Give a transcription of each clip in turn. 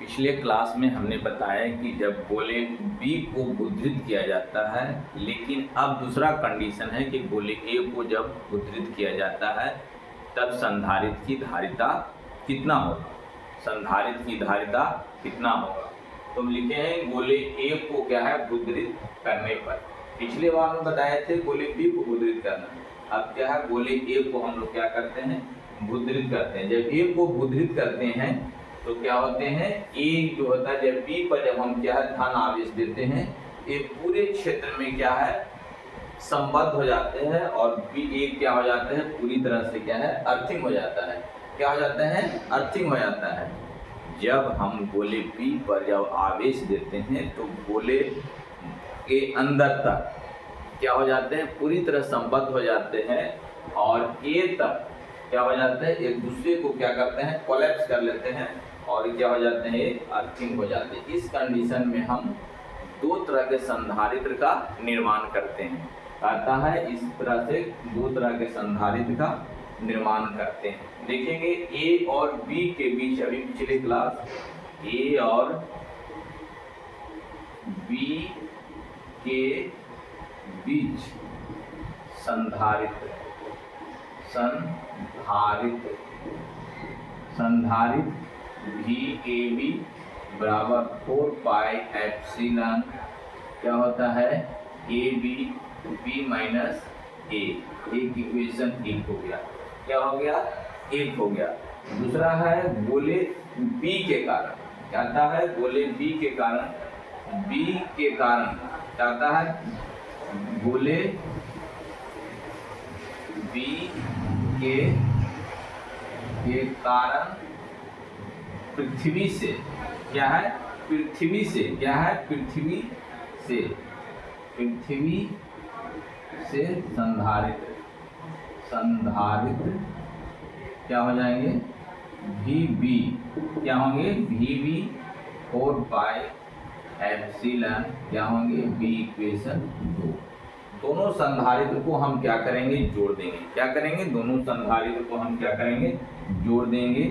पिछले क्लास में हमने बताया कि जब गोले B को मुद्रित किया जाता है, लेकिन अब दूसरा कंडीशन है कि गोले A को जब मुद्रित किया जाता है तब संधारित्र की धारिता कितना होगा। संधारित्र की धारिता कितना होगा तो हम लिखे हैं गोले A को क्या है मुद्रित करने पर। पिछले बार में बताए थे गोले B को मुद्रित करना, अब क्या है गोले A को हम लोग क्या करते हैं मुद्रित करते हैं। जब A को मुद्रित करते हैं तो क्या होते हैं A जो होता है जब B पर जब हम क्या है धन आवेश देते हैं ये पूरे क्षेत्र में क्या है संबद्ध हो जाते हैं और B क्या हो जाते हैं पूरी तरह से क्या है अर्थिंग हो जाता है। क्या हो जाता है अर्थिंग हो जाता है। जब हम गोले B पर जब आवेश देते हैं तो गोले के अंदर तक क्या हो जाते हैं पूरी तरह संबद्ध हो जाते हैं और A तक क्या हो जाते हैं एक दूसरे को क्या करते हैं कोलैप्स कर लेते हैं और क्या हो जाते हैं अर्थिंग हो जाते हैं। इस कंडीशन में हम दो तरह के संधारित्र का निर्माण करते हैं। कहता है इस तरह से दो तरह के संधारित्र का निर्माण करते हैं। देखेंगे A और B के बीच, अभी पिछले क्लास A और B के बीच संधारित्र VAB बराबर 4 पाई एप्सिलॉन क्या होता है AB B माइनस A। एक इक्वेशन एक हो गया, क्या हो गया एक हो गया। दूसरा है गोले B के कारण, क्या आता है गोले B के कारण क्या आता है गोले B के कारण पृथ्वी से क्या है पृथ्वी से संधारित्र क्या हो जाएंगे VB क्या होंगे VB 4 पाई एप्सिलॉन क्या होंगे B इक्वेशन 2। दोनों संधारित्र को हम क्या करेंगे जोड़ देंगे। क्या करेंगे दोनों संधारित्र को हम क्या करेंगे जोड़ देंगे।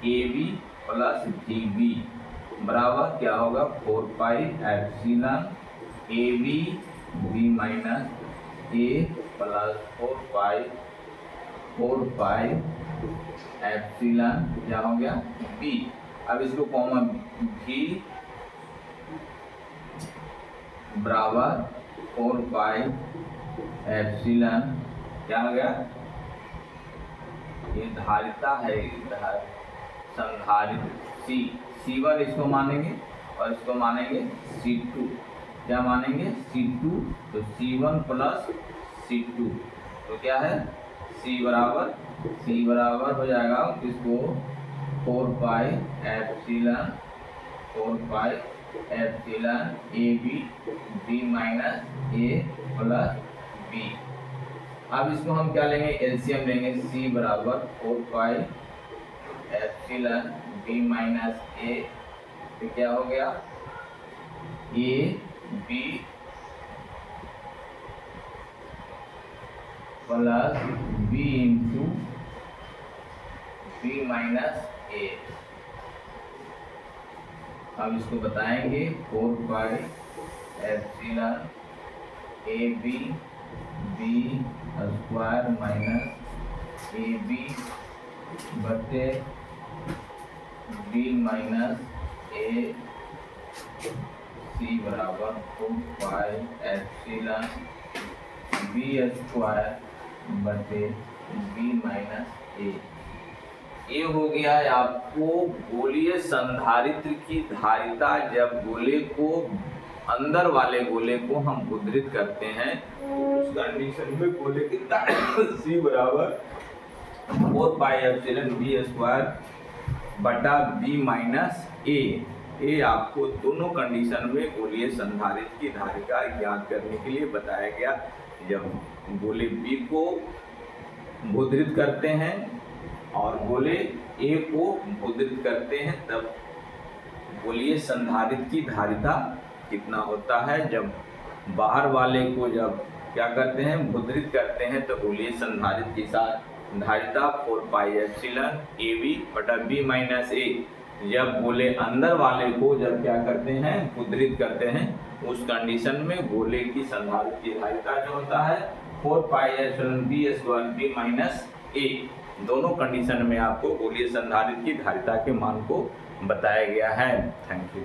VAB प्लस VB बराबर क्या होगा 4 pi epsilon AB B minus A plus 4 pi epsilon क्या हो गया B। अब इसको कॉमन V बराबर 4 पाई एप्सिलॉन क्या हो गया ये धारिता है संधारित्र C1 इसको मानेंगे और इसको मानेंगे C2। क्या मानेंगे C2 तो C1 प्लस C2 तो क्या है C बराबर हो जाएगा इसको 4 pi epsilon AB B minus A plus B। अब इसको हम क्या लेंगे एलसीएम लेंगे C बराबर 4 pi epsilon B minus A तो क्या हो गया A B plus B into B minus A। अब इसको बताएंगे 4 pi epsilon AB B square minus AB बटे B माइनस A C बराबर 4 पाई एप्सिलॉन B स्क्वायर बटे B माइनस A। ये हो गया है आपको गोलीय संधारित्र की धारिता। जब गोले को अंदर वाले गोले को हम मुद्रित करते हैं उस कंडीशन में गोले की C बराबर 4 पाई एप्सिलॉन B स्क्वायर बटा B माइनस A। ये आपको दोनों कंडीशन में गोलीय संधारित्र की धारिता ज्ञात करने के लिए बताया गया। जब गोले B को मुद्रित करते हैं और गोले A को मुद्रित करते हैं तब गोलीय संधारित्र की धारिता कितना होता है। जब बाहर वाले को जब क्या करते हैं मुद्रित करते हैं तो गोलीय संधारित्र के साथ धारिता 4 पाई एप्सिलॉन AB बटा B माइनस A जब गोले अंदर वाले को जब क्या करते हैं, उद्धृत करते हैं, उस कंडीशन में गोले की संधारित्र धारिता जो होता है 4πε₀b² माइनस a, दोनों कंडीशन में आपको गोलीय संधारित्र की धारिता के मान को बताया गया है। Thank you.